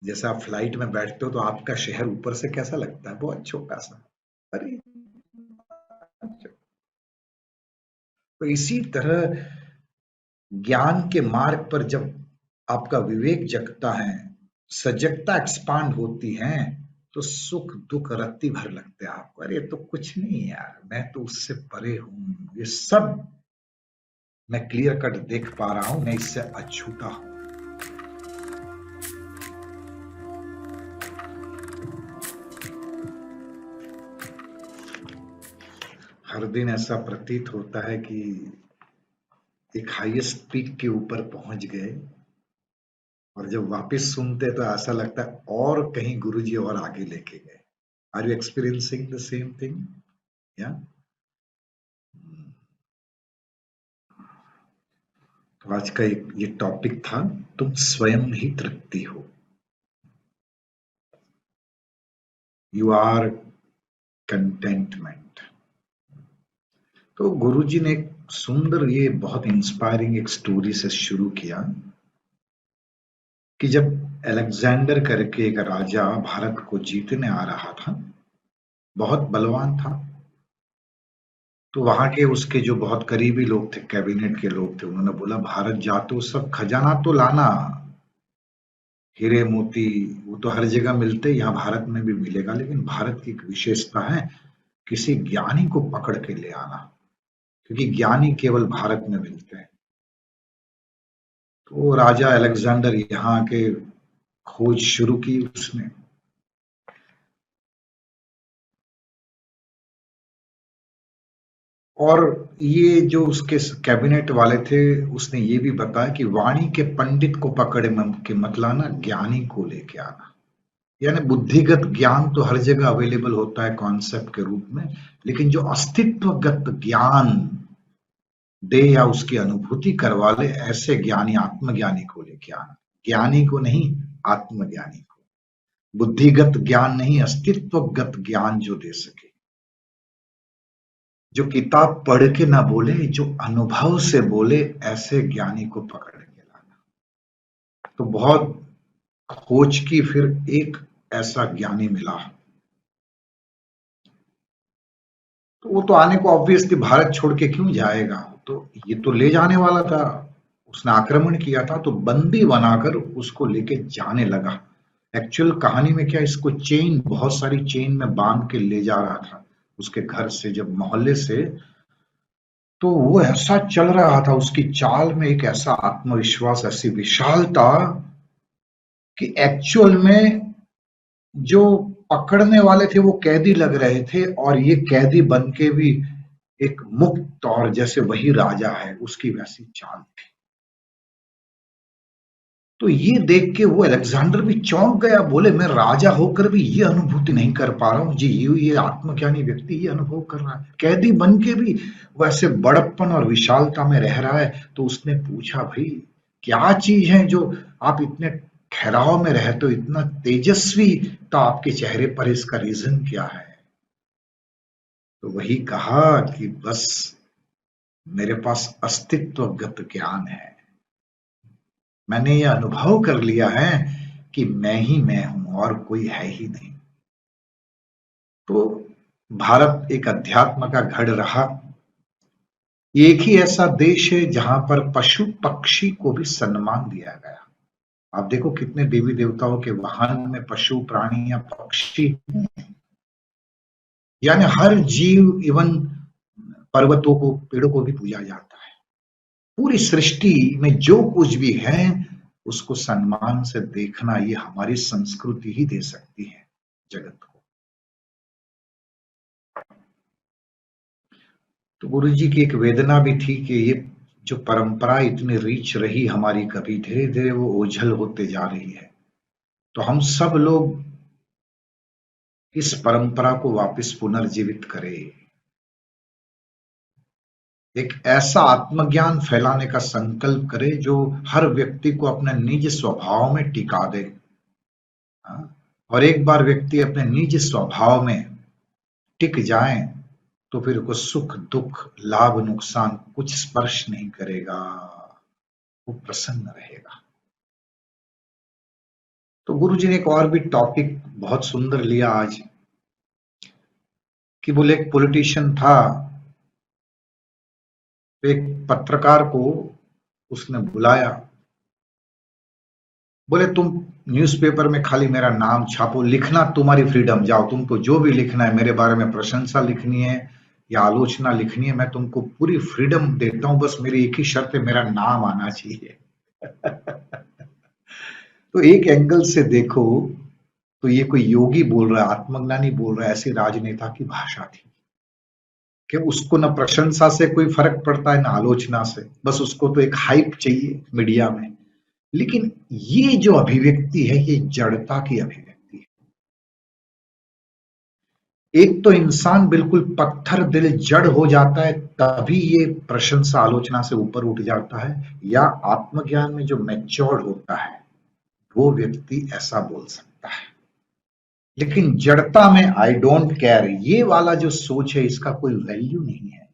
जैसे आप फ्लाइट में बैठते हो तो आपका शहर ऊपर से कैसा लगता है? बहुत छोटा सा। अरे, तो इसी तरह ज्ञान के मार्ग पर जब आपका विवेक जगता है, सजगता एक्सपांड होती है, तो सुख दुख रत्ती भर लगते हैं आपको। अरे ये तो कुछ नहीं यार, मैं तो उससे परे हूं, ये सब मैं क्लियर कट देख पा रहा हूं, मैं इससे अछूता हूं। हर दिन ऐसा प्रतीत होता है कि एक हाईएस्ट पीक के ऊपर पहुंच गए, और जब वापस सुनते तो ऐसा लगता है और कहीं गुरुजी और आगे लेके गए। Are you experiencing the same thing? या तो आज का एक ये टॉपिक था, तुम स्वयं ही तृप्ति हो, यू आर कंटेंटमेंट। तो गुरुजी ने एक सुंदर, ये बहुत इंस्पायरिंग एक स्टोरी से शुरू किया कि जब अलेक्जेंडर करके एक राजा भारत को जीतने आ रहा था, बहुत बलवान था, तो वहां के उसके जो बहुत करीबी लोग थे, कैबिनेट के लोग थे, उन्होंने बोला भारत जा तो सब खजाना तो लाना, हीरे मोती वो तो हर जगह मिलते, यहाँ भारत में भी मिलेगा, लेकिन भारत की एक विशेषता है, किसी ज्ञानी को पकड़ के ले आना, क्योंकि ज्ञानी केवल भारत में मिलते हैं। तो राजा अलेक्जेंडर यहाँ के खोज शुरू की उसने, और ये जो उसके कैबिनेट वाले थे, उसने ये भी बताया कि वाणी के पंडित को पकड़ के मत लाना, ज्ञानी को लेके आना। यानी बुद्धिगत ज्ञान तो हर जगह अवेलेबल होता है कॉन्सेप्ट के रूप में, लेकिन जो अस्तित्वगत ज्ञान दे या उसकी अनुभूति करवा ले, ऐसे ज्ञानी, आत्मज्ञानी को लेके आना। ज्ञानी को नहीं, आत्मज्ञानी को। बुद्धिगत ज्ञान नहीं, अस्तित्वगत ज्ञान जो दे सके, जो किताब पढ़ के ना बोले, जो अनुभव से बोले, ऐसे ज्ञानी को पकड़ के लाना। तो बहुत खोज की, फिर एक ऐसा ज्ञानी मिला। तो वो तो आने को ऑब्वियसली भारत छोड़ के क्यों जाएगा, तो ये तो ले जाने वाला था, उसने आक्रमण किया था, तो बंदी बनाकर उसको लेके जाने लगा। एक्चुअल कहानी में क्या, इसको चेन, बहुत सारी चेन में बांध के ले जा रहा था उसके घर से, जब मोहल्ले से। तो वो ऐसा चल रहा था, उसकी चाल में एक ऐसा आत्मविश्वास, ऐसी विशालता, कि एक्चुअल में जो पकड़ने वाले थे वो कैदी लग रहे थे, और ये कैदी बन के भी एक मुक्त, और जैसे वही राजा है, उसकी वैसी चाल थी। तो ये देख के वो अलेक्जेंडर भी चौंक गया, बोले मैं राजा होकर भी ये अनुभूति नहीं कर पा रहा हूँ जी, ये आत्मज्ञानी व्यक्ति ये अनुभव कर रहा है, कैदी बन के भी वैसे बड़प्पन और विशालता में रह रहा है। तो उसने पूछा, भाई क्या चीज है जो आप इतने ठहराव में रहते हो, इतना तेजस्वी तो आपके चेहरे पर, इसका रीजन क्या है? तो वही कहा कि बस मेरे पास अस्तित्वगत ज्ञान है, मैंने ये अनुभव कर लिया है कि मैं ही मैं हूं और कोई है ही नहीं। तो भारत एक अध्यात्म का गढ़ रहा। ये एक ही ऐसा देश है जहां पर पशु पक्षी को भी सम्मान दिया गया। आप देखो कितने देवी देवताओं के वाहन में पशु प्राणी या पक्षी, यानी हर जीव, इवन पर्वतों को, पेड़ों को भी पूजा जाता है। पूरी सृष्टि में जो कुछ भी है उसको सम्मान से देखना, ये हमारी संस्कृति ही दे सकती है जगत को। तो गुरु जी की एक वेदना भी थी कि ये जो परंपरा इतनी रीच रही हमारी, कभी धीरे धीरे वो ओझल होते जा रही है। तो हम सब लोग इस परंपरा को वापस पुनर्जीवित करें, एक ऐसा आत्मज्ञान फैलाने का संकल्प करें जो हर व्यक्ति को अपने निज स्वभाव में टिका दे। हाँ? और एक बार व्यक्ति अपने निज स्वभाव में टिक जाए, तो फिर को सुख दुख लाभ नुकसान कुछ स्पर्श नहीं करेगा, वो प्रसन्न रहेगा। तो गुरुजी ने एक और भी टॉपिक बहुत सुंदर लिया आज, कि बोले एक पॉलिटिशियन था, तो एक पत्रकार को उसने बुलाया, बोले तुम न्यूज़पेपर में खाली मेरा नाम छापो, लिखना तुम्हारी फ्रीडम, जाओ तुमको जो भी लिखना है, मेरे बारे में प्रशंसा लिखनी है या आलोचना लिखनी है, मैं तुमको पूरी फ्रीडम देता हूं, बस मेरी एक ही शर्त है, मेरा नाम आना चाहिए। तो एक एंगल से देखो तो ये कोई योगी बोल रहा है, आत्मज्ञानी बोल रहा है, ऐसी राजनेता की भाषा थी कि उसको न प्रशंसा से कोई फर्क पड़ता है न आलोचना से, बस उसको तो एक हाइप चाहिए मीडिया में। लेकिन ये जो अभिव्यक्ति है, ये जड़ता की अभिव्यक्ति है। एक तो इंसान बिल्कुल पत्थर दिल जड़ हो जाता है, तभी ये प्रशंसा आलोचना से ऊपर उठ जाता है, या आत्मज्ञान में जो मैच्योर्ड होता है वो व्यक्ति ऐसा बोल सकता है। लेकिन जड़ता में आई डोंट केयर, ये वाला जो सोच है, इसका कोई वैल्यू नहीं है।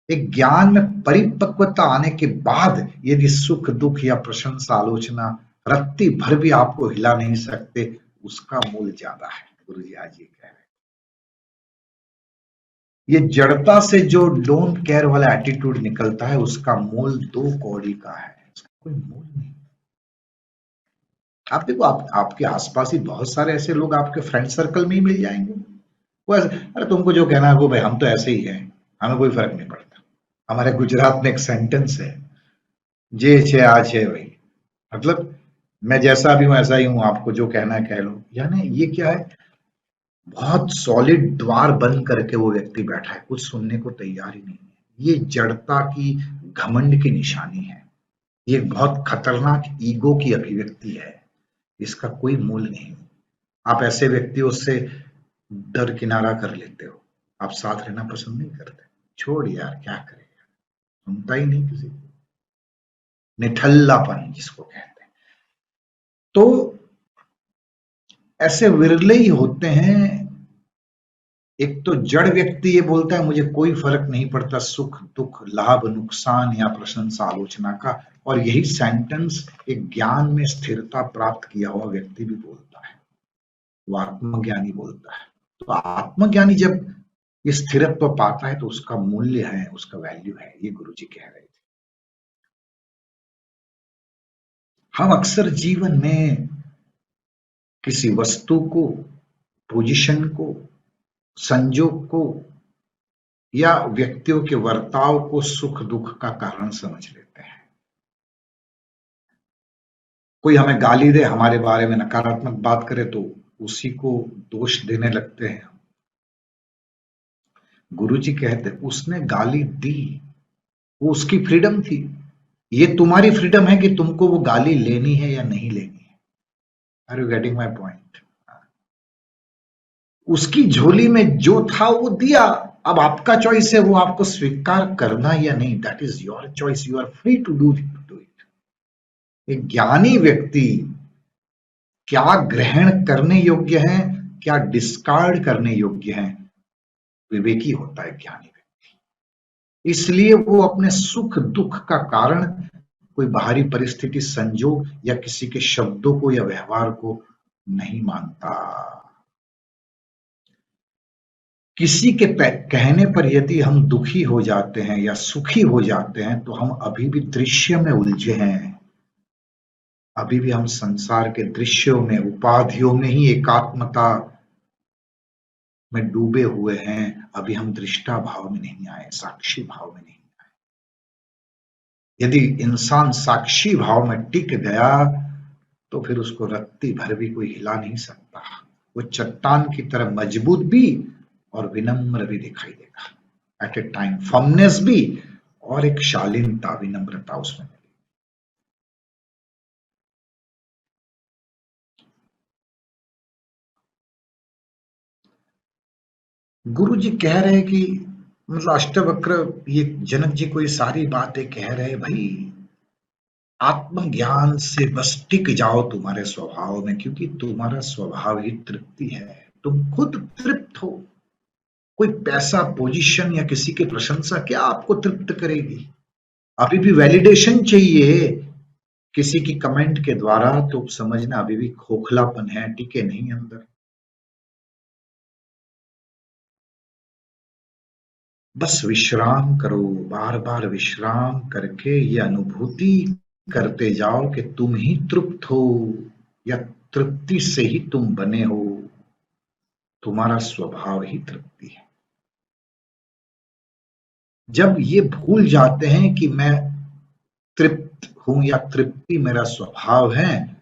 एक ज्ञान में परिपक्वता आने के बाद यदि सुख दुख या प्रशंसा आलोचना रत्ती भर भी आपको हिला नहीं सकते, उसका मूल ज्यादा है। गुरु जी आज ये कह रहे हैं, ये जड़ता से जो डोंट केयर वाला एटीट्यूड निकलता है, उसका मूल 2 कौड़ी का है, उसका कोई मूल नहीं। आप देखो, आपके आसपास ही बहुत सारे ऐसे लोग आपके फ्रेंड सर्कल में ही मिल जाएंगे, वो ऐसे, अरे तुमको जो कहना है वो भाई, हम तो ऐसे ही हैं, हमें कोई फर्क नहीं पड़ता। हमारे गुजरात में एक सेंटेंस है, जे छे आ छे भाई, मतलब मैं जैसा भी हूं ऐसा ही हूं, आपको जो कहना है कह लो। यानी ये क्या है, बहुत सॉलिड द्वार बंद करके वो व्यक्ति बैठा है, कुछ सुनने को तैयार ही नहीं है। ये जड़ता की, घमंड की निशानी है। ये बहुत खतरनाक ईगो की अभिव्यक्ति है, इसका कोई मूल नहीं। आप ऐसे व्यक्तियों से दरकिनारा कर लेते हो, आप साथ रहना पसंद नहीं करते, छोड़ यार क्या करेगा, सुनता ही नहीं किसी को, निठल्लापन जिसको कहते हैं। तो ऐसे विरले ही होते हैं। एक तो जड़ व्यक्ति ये बोलता है मुझे कोई फर्क नहीं पड़ता सुख दुख लाभ नुकसान या प्रशंसा आलोचना का, और यही सेंटेंस एक ज्ञान में स्थिरता प्राप्त किया हुआ व्यक्ति भी बोलता है, वो आत्मज्ञानी बोलता है। तो आत्मज्ञानी जब ये स्थिरत्व पाता है तो उसका मूल्य है, उसका वैल्यू है, ये गुरुजी कह रहे थे। हम अक्सर जीवन में किसी वस्तु को, पोजीशन को, संजोग को या व्यक्तियों के वर्ताव को सुख दुख का कारण समझ लेते हैं। कोई हमें गाली दे, हमारे बारे में नकारात्मक बात करे, तो उसी को दोष देने लगते हैं। गुरुजी कहते उसने गाली दी, वो उसकी फ्रीडम थी, ये तुम्हारी फ्रीडम है कि तुमको वो गाली लेनी है या नहीं लेनी है। Are you getting my point? उसकी झोली में जो था वो दिया, अब आपका चॉइस है वो आपको स्वीकार करना या नहीं, that is your choice, you are free to do it. एक ज्ञानी व्यक्ति क्या ग्रहण करने योग्य है, क्या डिस्कार्ड करने योग्य है, विवेकी होता है ज्ञानी व्यक्ति। इसलिए वो अपने सुख दुख का कारण कोई बाहरी परिस्थिति, संजोग या किसी के शब्दों को या व्यवहार को नहीं मानता। किसी के कहने पर यदि हम दुखी हो जाते हैं या सुखी हो जाते हैं, तो हम अभी भी दृश्य में उलझे हैं, अभी भी हम संसार के दृश्यों में, उपाधियों में ही एकात्मता में डूबे हुए हैं। अभी हम दृष्टा भाव में नहीं आए, साक्षी भाव में नहीं आए। यदि इंसान साक्षी भाव में टिक गया तो फिर उसको रत्ती भर भी कोई हिला नहीं सकता। वो चट्टान की तरह मजबूत भी और विनम्र भी दिखाई देगा एट ए टाइम, फर्मनेस भी और एक शालीनता, विनम्रता उसमें। गुरु जी कह रहे हैं कि मतलब अष्टवक्र, ये जनक जी को ये सारी बातें कह रहे हैं, भाई आत्मज्ञान से बस टिक जाओ तुम्हारे स्वभाव में, क्योंकि तुम्हारा स्वभाव ही तृप्ति है, तुम खुद तृप्त हो। कोई पैसा, पोजीशन या किसी की प्रशंसा क्या आपको तृप्त करेगी? अभी भी वैलिडेशन चाहिए किसी की कमेंट के द्वारा तो समझना अभी भी खोखलापन है, टिके नहीं अंदर। बस विश्राम करो, बार बार विश्राम करके ये अनुभूति करते जाओ कि तुम ही तृप्त हो या तृप्ति से ही तुम बने हो। तुम्हारा स्वभाव ही तृप्ति है। जब ये भूल जाते हैं कि मैं तृप्त हूं या तृप्ति मेरा स्वभाव है,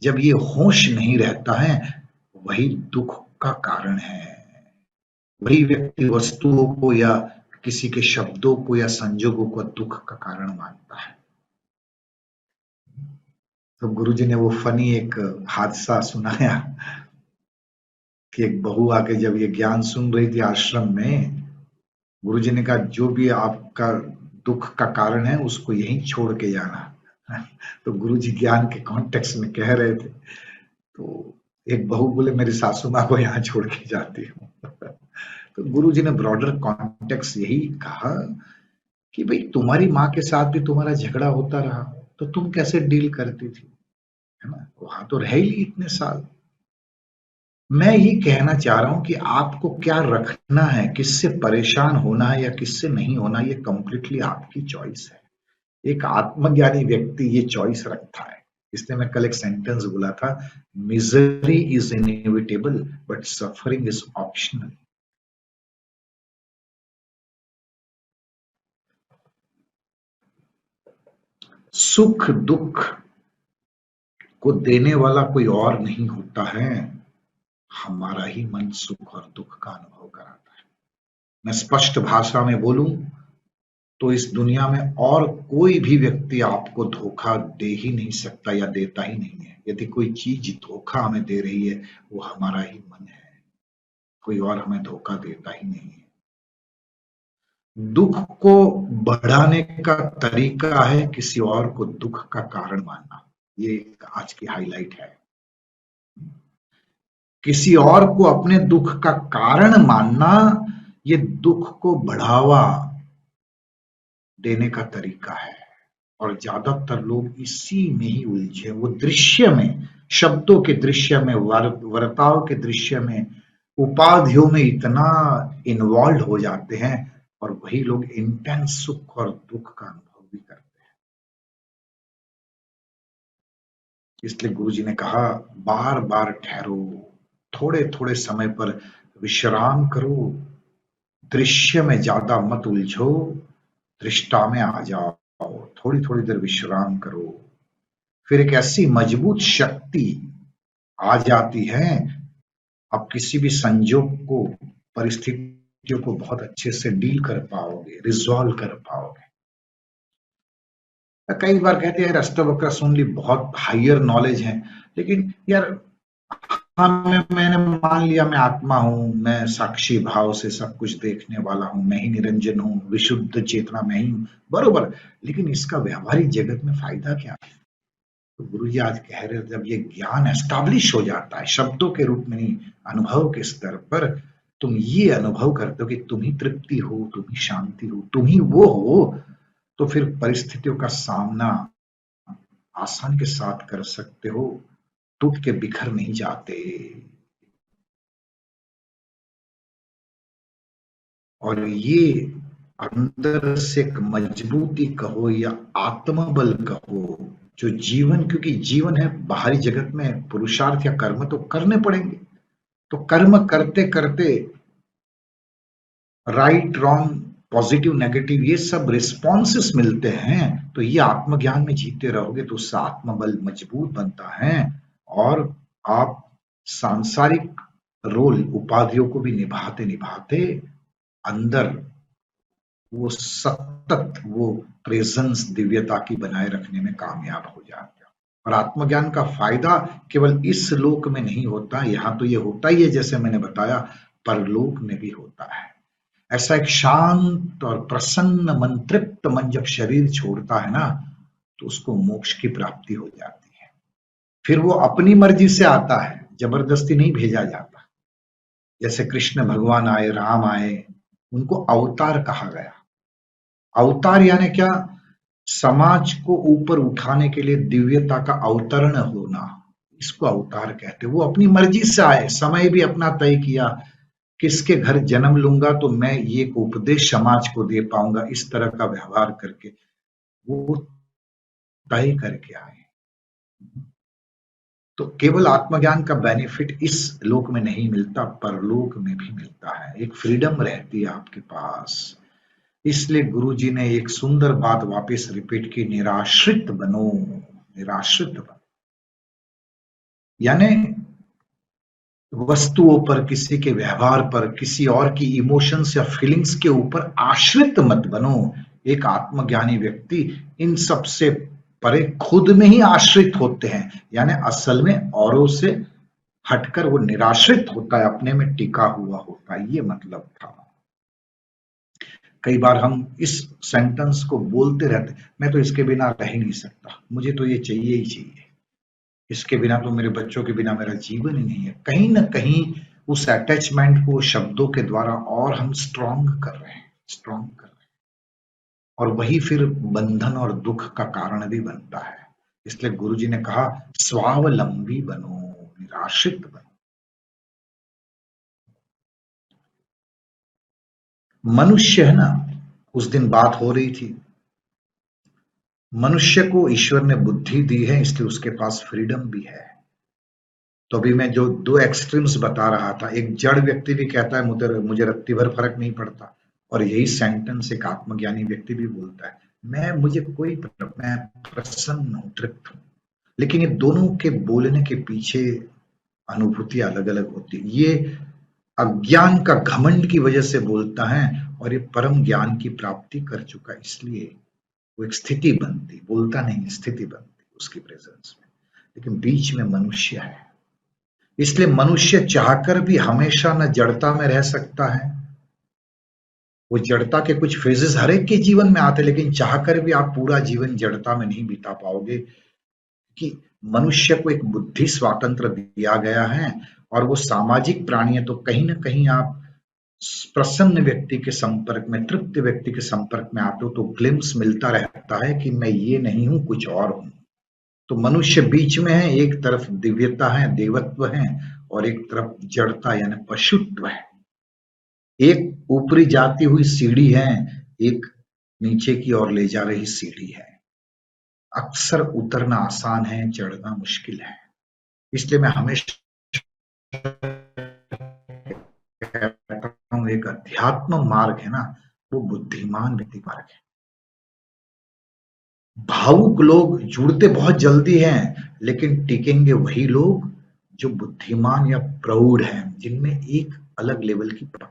जब ये होश नहीं रहता है, वही दुख का कारण है। वही व्यक्ति वस्तुओं को या किसी के शब्दों को या संजोगों को दुख का कारण मानता है। तो गुरुजी ने वो फनी एक हादसा सुनाया कि एक बहू आके जब ये ज्ञान सुन रही थी आश्रम में, गुरुजी ने कहा जो भी आपका दुख का कारण है उसको यहीं छोड़ के जाना। तो गुरुजी ज्ञान के कॉन्टेक्स्ट में कह रहे थे, तो एक बहू बोले मेरी सासू माँ को यहाँ छोड़ के जाती हूँ। तो गुरुजी ने ब्रॉडर कॉन्टेक्स्ट यही कहा कि भाई तुम्हारी माँ के साथ भी तुम्हारा झगड़ा होता रहा, तो तुम कैसे डील करती थी, है ना, वहां तो रह ही ली इतने साल। मैं ये कहना चाह रहा हूं कि आपको क्या रखना है, किससे परेशान होना है या किससे नहीं होना, ये कंप्लीटली आपकी चॉइस है। एक आत्मज्ञानी व्यक्ति ये चॉइस रखता है। इसलिए मैं कल एक सेंटेंस बोला था, misery is inevitable but suffering is optional. सुख दुख को देने वाला कोई और नहीं होता है, हमारा ही मन सुख और दुख का अनुभव कराता है। मैं स्पष्ट भाषा में बोलूं तो इस दुनिया में और कोई भी व्यक्ति आपको धोखा दे ही नहीं सकता या देता ही नहीं है। यदि कोई चीज धोखा हमें दे रही है, वो हमारा ही मन है, कोई और हमें धोखा देता ही नहीं है। दुख को बढ़ाने का तरीका है किसी और को दुख का कारण मानना। ये आज की हाईलाइट है। किसी और को अपने दुख का कारण मानना, ये दुख को बढ़ावा देने का तरीका है। और ज्यादातर लोग इसी में ही उलझे, वो दृश्य में, शब्दों के दृश्य में, वर्ताव के दृश्य में, उपाधियों में इतना इन्वॉल्व हो जाते हैं, और वही लोग इंटेंस सुख और दुख का अनुभव भी करते हैं। इसलिए गुरुजी ने कहा बार बार ठहरो, थोड़े थोड़े समय पर विश्राम करो, दृश्य में ज्यादा मत उलझो, दृष्टा में आ जाओ, थोड़ी थोड़ी देर विश्राम करो। फिर एक ऐसी मजबूत शक्ति आ जाती है, आप किसी भी संजोग को, परिस्थितियों को बहुत अच्छे से डील कर पाओगे, रिजॉल्व कर पाओगे। कई बार कहते हैं अष्टवक्र सुन ली, बहुत हायर नॉलेज है, लेकिन यार हाँ मैंने मान लिया मैं आत्मा हूं, मैं साक्षी भाव से सब कुछ देखने वाला हूं, मैं ही निरंजन हूं, विशुद्ध चेतना मैं ही हूं, बरोबर, लेकिन इसका व्यवहारिक जगत में फायदा क्या है? तो गुरु जी आज कह रहे, जब ये ज्ञान एस्टैब्लिश हो जाता है, शब्दों के रूप में नहीं, अनुभव के स्तर पर, तुम ये अनुभव करते हो कि तुम ही तृप्ति हो, तुम ही शांति हो, तुम ही वो हो, तो फिर परिस्थितियों का सामना आसान के साथ कर सकते हो, टूट के बिखर नहीं जाते। और ये अंदर से एक मजबूती कहो या आत्मबल कहो, जो जीवन, क्योंकि जीवन है, बाहरी जगत में पुरुषार्थ या कर्म तो करने पड़ेंगे, तो कर्म करते करते राइट रॉन्ग, पॉजिटिव नेगेटिव, ये सब रिस्पॉन्सेस मिलते हैं, तो ये आत्मज्ञान में जीते रहोगे तो उससे आत्मबल मजबूत बनता है, और आप सांसारिक रोल, उपाधियों को भी निभाते निभाते अंदर वो सतत वो प्रेजेंस दिव्यता की बनाए रखने में कामयाब हो जाते हो। और आत्मज्ञान का फायदा केवल इस लोक में नहीं होता, यहाँ तो ये होता ही है जैसे मैंने बताया, परलोक में भी होता है। ऐसा एक शांत और प्रसन्न मन, तृप्त मन जब शरीर छोड़ता है ना, तो उसको मोक्ष की प्राप्ति हो जाती है। फिर वो अपनी मर्जी से आता है, जबरदस्ती नहीं भेजा जाता। जैसे कृष्ण भगवान आए, राम आए, उनको अवतार कहा गया। अवतार यानी क्या? समाज को ऊपर उठाने के लिए दिव्यता का अवतरण होना, इसको अवतार कहते हैं। वो अपनी मर्जी से आए, समय भी अपना तय किया, किसके घर जन्म लूंगा तो मैं ये एक उपदेश समाज को दे पाऊंगा, इस तरह का व्यवहार करके वो तय करके आए। तो केवल आत्मज्ञान का बेनिफिट इस लोक में नहीं मिलता, परलोक में भी मिलता है। एक फ्रीडम रहती है आपके पास। इसलिए गुरु जी ने एक सुंदर बात वापस रिपीट की, निराश्रित बनो, निराश्रित बनो। यानी वस्तुओं पर, किसी के व्यवहार पर, किसी और की इमोशंस या फीलिंग्स के ऊपर आश्रित मत बनो। एक आत्मज्ञानी व्यक्ति इन सब से परे खुद में ही आश्रित होते हैं, यानी असल में औरों से हटकर वो निराश्रित होता है, अपने में टिका हुआ होता है। ये मतलब था। कई बार हम इस सेंटेंस को बोलते रहते, मैं तो इसके बिना रह ही नहीं सकता, मुझे तो ये चाहिए ही चाहिए, इसके बिना तो, मेरे बच्चों के बिना मेरा जीवन ही नहीं है। कहीं ना कहीं उस अटैचमेंट को शब्दों के द्वारा और हम स्ट्रांग कर रहे हैं, स्ट्रांग कर रहे हैं, और वही फिर बंधन और दुख का कारण भी बनता है। इसलिए गुरुजी ने कहा, स्वावलंबी बनो, निराश्रित बनो। मनुष्य है ना, उस दिन बात हो रही थी, मनुष्य को ईश्वर ने बुद्धि दी है, इसलिए उसके पास फ्रीडम भी है। तो अभी मैं जो दो एक्सट्रीम्स बता रहा था, एक जड़ व्यक्ति भी कहता है मुझे मुझे रत्ती भर फर्क नहीं पड़ता, और यही सेंटेंस एक आत्मज्ञानी व्यक्ति भी बोलता है, मुझे कोई मैं प्रसन्न हूं, तृप्त हूं। लेकिन ये दोनों के बोलने के पीछे अनुभूति अलग अलग होती है। ये अज्ञान का घमंड की वजह से बोलता है, और ये परम ज्ञान की प्राप्ति कर चुका, इसलिए वो एक स्थिति बनती, बोलता नहीं, स्थिति बनती उसकी प्रेजेंस में। लेकिन बीच में मनुष्य है, इसलिए मनुष्य चाहकर भी हमेशा न जड़ता में रह सकता है। वो जड़ता के कुछ फेजेस हर एक के जीवन में आते, लेकिन चाहकर भी आप पूरा जीवन जड़ता में नहीं बिता पाओगे, कि मनुष्य को एक बुद्धि स्वातंत्र दिया गया है, और वो सामाजिक प्राणी है। तो कहीं ना कहीं आप प्रसन्न व्यक्ति के संपर्क में, तृप्त व्यक्ति के संपर्क में आते हो, तो ग्लिम्स मिलता रहता है कि मैं ये नहीं हूं, कुछ और हूं। तो मनुष्य बीच में है, एक तरफ दिव्यता है, देवत्व है, और एक तरफ जड़ता यानी पशुत्व है। एक ऊपरी जाती हुई सीढ़ी है, एक नीचे की ओर ले जा रही सीढ़ी है। अक्सर उतरना आसान है, चढ़ना मुश्किल है। इसलिए मैं हमेशा कहता हूं, एक अध्यात्म मार्ग है ना, वो बुद्धिमान व्यक्ति मार्ग है। भावुक लोग जुड़ते बहुत जल्दी हैं, लेकिन टिकेंगे वही लोग जो बुद्धिमान या प्रौढ़ हैं, जिनमें एक अलग लेवल की पकड़।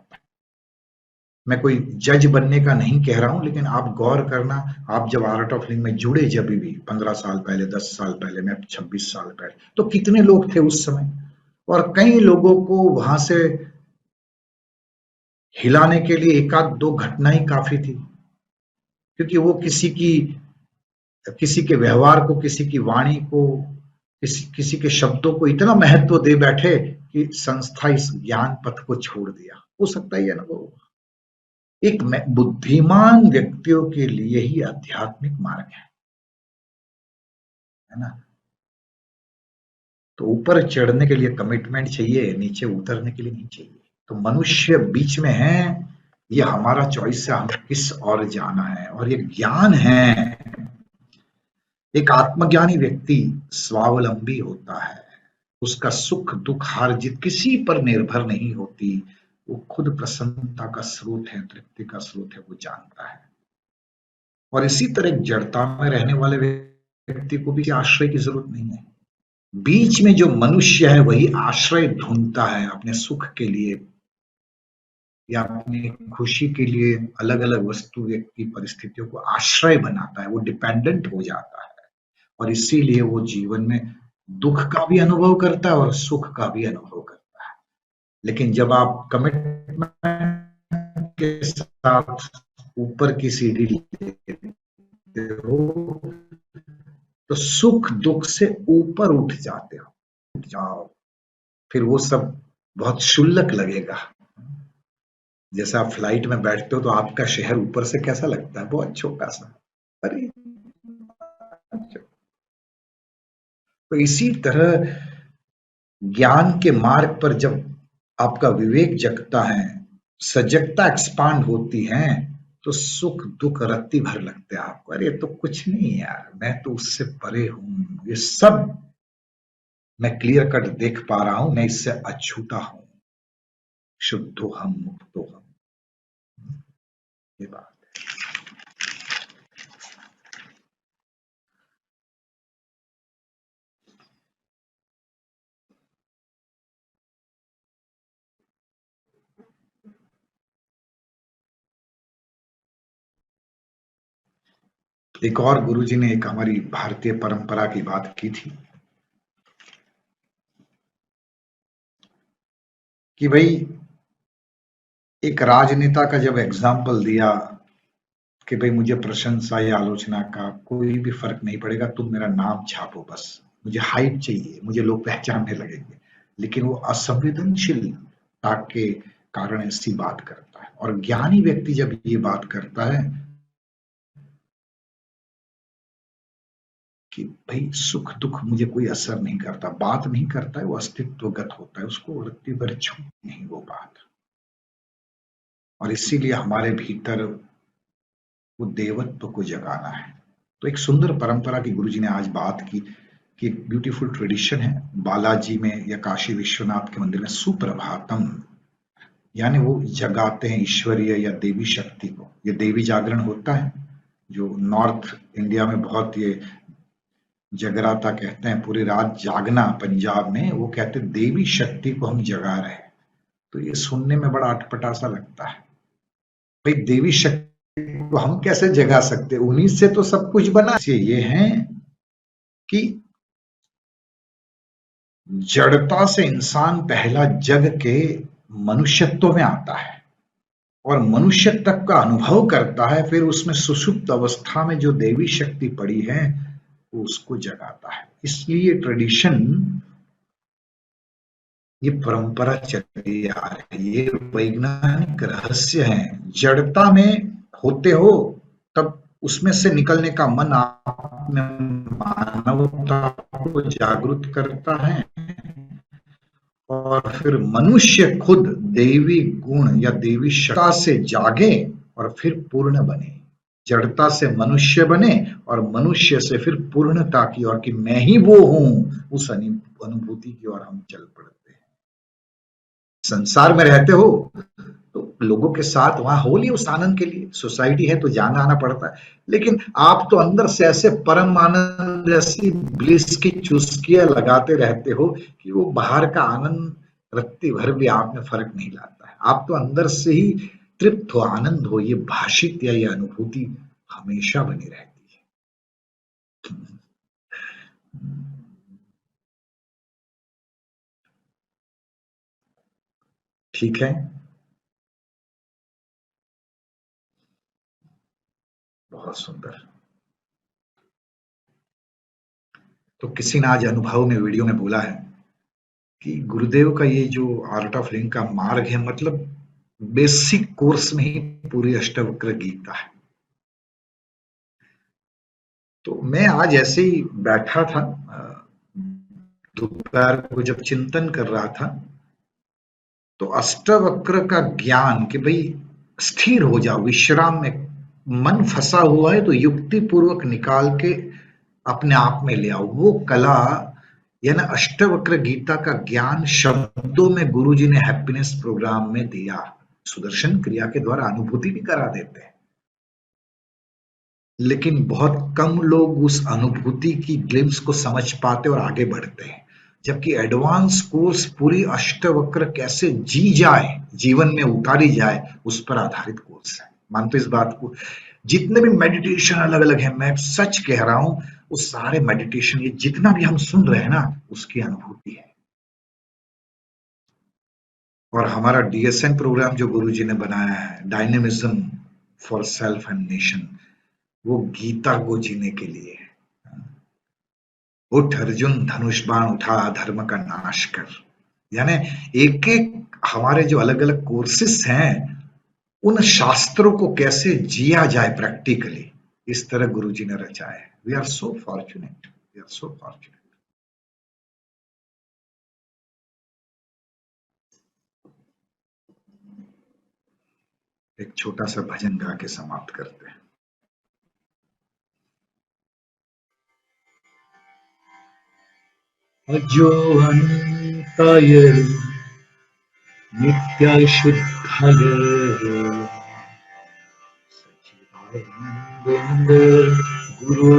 मैं कोई जज बनने का नहीं कह रहा हूं, लेकिन आप गौर करना, आप जब आर्ट ऑफ लिविंग में जुड़े, जब भी 15 साल पहले, 10 साल पहले, मैं 26 साल पहले, तो कितने लोग थे उस समय, और कई लोगों को वहां से हिलाने के लिए एक आध दो घटना ही काफी थी, क्योंकि वो किसी के व्यवहार को, किसी की वाणी को, किसी के शब्दों को इतना महत्व दे बैठे कि संस्था इस ज्ञान पथ को छोड़ दिया। हो सकता ही अनुभव। एक बुद्धिमान व्यक्तियों के लिए ही आध्यात्मिक मार्ग है ना। तो ऊपर चढ़ने के लिए कमिटमेंट चाहिए, नीचे उतरने के लिए नहीं चाहिए। तो मनुष्य बीच में है, ये हमारा चॉइस है, हमें किस और जाना है, और ये ज्ञान है। एक आत्मज्ञानी व्यक्ति स्वावलंबी होता है, उसका सुख दुख हार जीत किसी पर निर्भर नहीं होती, वो खुद प्रसन्नता का स्रोत है, तृप्ति का स्रोत है, वो जानता है। और इसी तरह जड़ता में रहने वाले व्यक्ति को भी आश्रय की जरूरत नहीं है। बीच में जो मनुष्य है वही आश्रय ढूंढता है अपने सुख के लिए या अपनी खुशी के लिए, अलग अलग वस्तु व्यक्ति परिस्थितियों को आश्रय बनाता है, वो डिपेंडेंट हो जाता है, और इसीलिए वो जीवन में दुख का भी अनुभव करता है और सुख का भी अनुभव करता है। लेकिन जब आप कमिटमेंट के साथ ऊपर की सीढ़ी लेते हो, तो सुख दुख से ऊपर उठ जाते हो, उठ जाओ, फिर वो सब बहुत शुल्लक लगेगा। जैसे आप फ्लाइट में बैठते हो तो आपका शहर ऊपर से कैसा लगता है, बहुत छोटा सा, अरे तो इसी तरह ज्ञान के मार्ग पर जब आपका विवेक जगता है, सजगता एक्सपांड होती है, तो सुख दुख रत्ती भर लगते हैं आपको। अरे ये तो कुछ नहीं यार, मैं तो उससे परे हूं, ये सब मैं क्लियर कट देख पा रहा हूं, मैं इससे अछूता हूं, शुद्धो हम मुक्तो हम। ये बात। एक और गुरुजी ने एक हमारी भारतीय परंपरा की बात की थी कि भाई एक राजनेता का जब एग्जाम्पल दिया कि भाई मुझे प्रशंसा या आलोचना का कोई भी फर्क नहीं पड़ेगा, तुम मेरा नाम छापो बस, मुझे हाइप चाहिए, मुझे लोग पहचानने लगेंगे। लेकिन वो असंवेदनशीलता के कारण ऐसी बात करता है। और ज्ञानी व्यक्ति जब ये बात करता है कि भाई सुख दुख मुझे कोई असर नहीं करता, बात नहीं करता है, वो अस्तित्वगत होता है, उसको वृत्ति पर छू नहीं वो बात। और इसीलिए हमारे भीतर वो देवत्व को जगाना है। तो एक सुंदर परंपरा की गुरुजी ने आज बात की कि एक ब्यूटीफुल ट्रेडिशन है बालाजी में या काशी विश्वनाथ के मंदिर में सुप्रभातम, यानी वो जगाते हैं ईश्वरीय या देवी शक्ति को। ये देवी जागरण होता है जो नॉर्थ इंडिया में बहुत ये जगराता कहते हैं, पूरी रात जागना। पंजाब में वो कहते हैं देवी शक्ति को हम जगा रहे हैं। तो ये सुनने में बड़ा अटपटा सा लगता है। भाई देवी शक्ति को हम कैसे जगा सकते, उन्हीं से तो सब कुछ बना। ये है कि जड़ता से इंसान पहला जग के मनुष्यत्व में आता है और मनुष्य तक का अनुभव करता है, फिर उसमें सुषुप्त अवस्था में जो देवी शक्ति पड़ी है वो उसको जगाता है। इसलिए ट्रेडिशन, ये परंपरा चली आ रही है, ये वैज्ञानिक रहस्य है। जड़ता में होते हो तब उसमें से निकलने का मन आप में मानवता को जागृत करता है और फिर मनुष्य खुद देवी गुण या देवी शक्ति से जागे और फिर पूर्ण बने। जड़ता से मनुष्य बने और मनुष्य से फिर पूर्णता की ओर, कि मैं ही वो हूं, उस अनुभूति की ओर हम चल पड़ते हैं। संसार में रहते हो तो लोगों के साथ वहां हो लिए उस आनंद के लिए, सोसाइटी है तो जाना आना पड़ता है, लेकिन आप तो अंदर से ऐसे परम आनंद, ऐसी ब्लिस की चुस्कियां लगाते रहते हो कि वो बाहर का आनंद रत्ती भर भी आप में फर्क नहीं लाता है। आप तो अंदर से ही तृप्त हो, आनंद हो, ये भाषित या ये अनुभूति हमेशा बनी रहती है। ठीक है, बहुत सुंदर। तो किसी ने आज अनुभव में वीडियो में बोला है कि गुरुदेव का ये जो आर्ट ऑफ लिविंग का मार्ग है, मतलब बेसिक कोर्स में ही पूरी अष्टवक्र गीता है। तो मैं आज ऐसे ही बैठा था, दोपहर को जब चिंतन कर रहा था, तो अष्टवक्र का ज्ञान कि भाई स्थिर हो जाओ, विश्राम में मन फंसा हुआ है तो युक्ति पूर्वक निकाल के अपने आप में ले आओ, वो कला, यानी अष्टवक्र गीता का ज्ञान शब्दों में गुरुजी ने हैप्पीनेस प्रोग्राम में दिया। सुदर्शन क्रिया के द्वारा अनुभूति भी करा देते हैं, लेकिन बहुत कम लोग उस अनुभूति की ग्लिम्स को समझ पाते और आगे बढ़ते हैं। जबकि एडवांस कोर्स पूरी अष्टवक्र कैसे जी जाए, जीवन में उतारी जाए, उस पर आधारित कोर्स है। मानते इस बात को? जितने भी मेडिटेशन अलग अलग है, मैं सच कह रहा हूं, वो सारे मेडिटेशन, ये जितना भी हम सुन रहे हैं ना, उसकी अनुभूति है। और हमारा डीएसएन प्रोग्राम जो गुरुजी ने बनाया है, dynamism for self and nation, वो गीता को जीने के लिए है। उठ अर्जुन, धनुष बाण उठा, धर्म का नाश कर। यानी एक एक हमारे जो अलग अलग कोर्सेस हैं, उन शास्त्रों को कैसे जिया जाए प्रैक्टिकली, इस तरह गुरुजी ने रचा है। We are so fortunate, we are so fortunate. एक छोटा सा भजन गा के समाप्त करते हैं। अजो अनंताय नित्याय शुद्धाय सच्चिदानंद गुरु,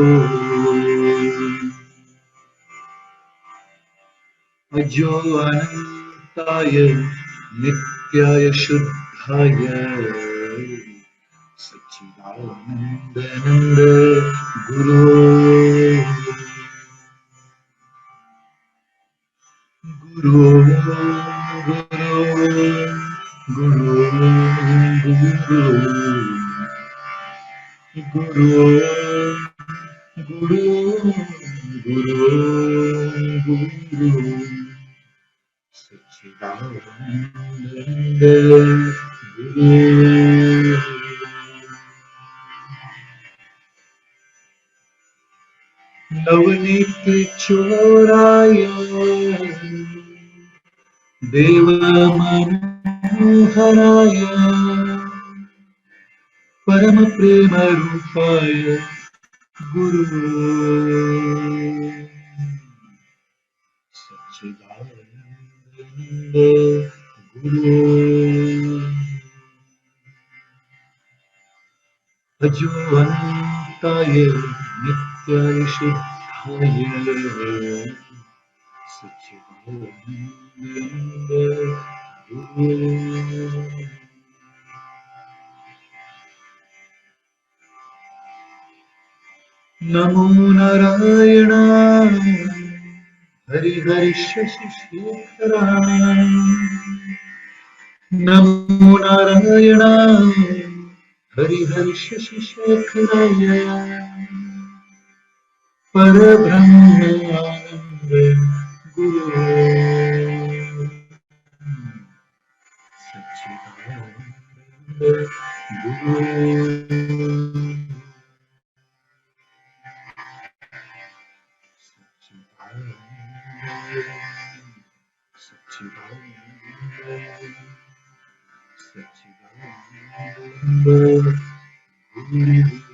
अजो अनंताय नित्याय शुद्धाय सच्चिदानंद गुरु, गुरु गुरु गुरु गुरु गुरु गुरु गुरु गुरु सच्चिदानंद गुरु। नवनीत चोराय देव मनोहराय परम प्रेम रूपाय गुरु, सच्चिदानंद गुरु, अजो अनंताय नित्याय शुद्धाय सच्चिदानंद गुरु। नमो नारायणाय हरि हरि शशि शेखराय, नमो नारायणाय हरि हरि शशि शेखराय परब्रह्मानंद गुरु, सच्चिदानंद गुरु, सच्चिदानंद गुरु।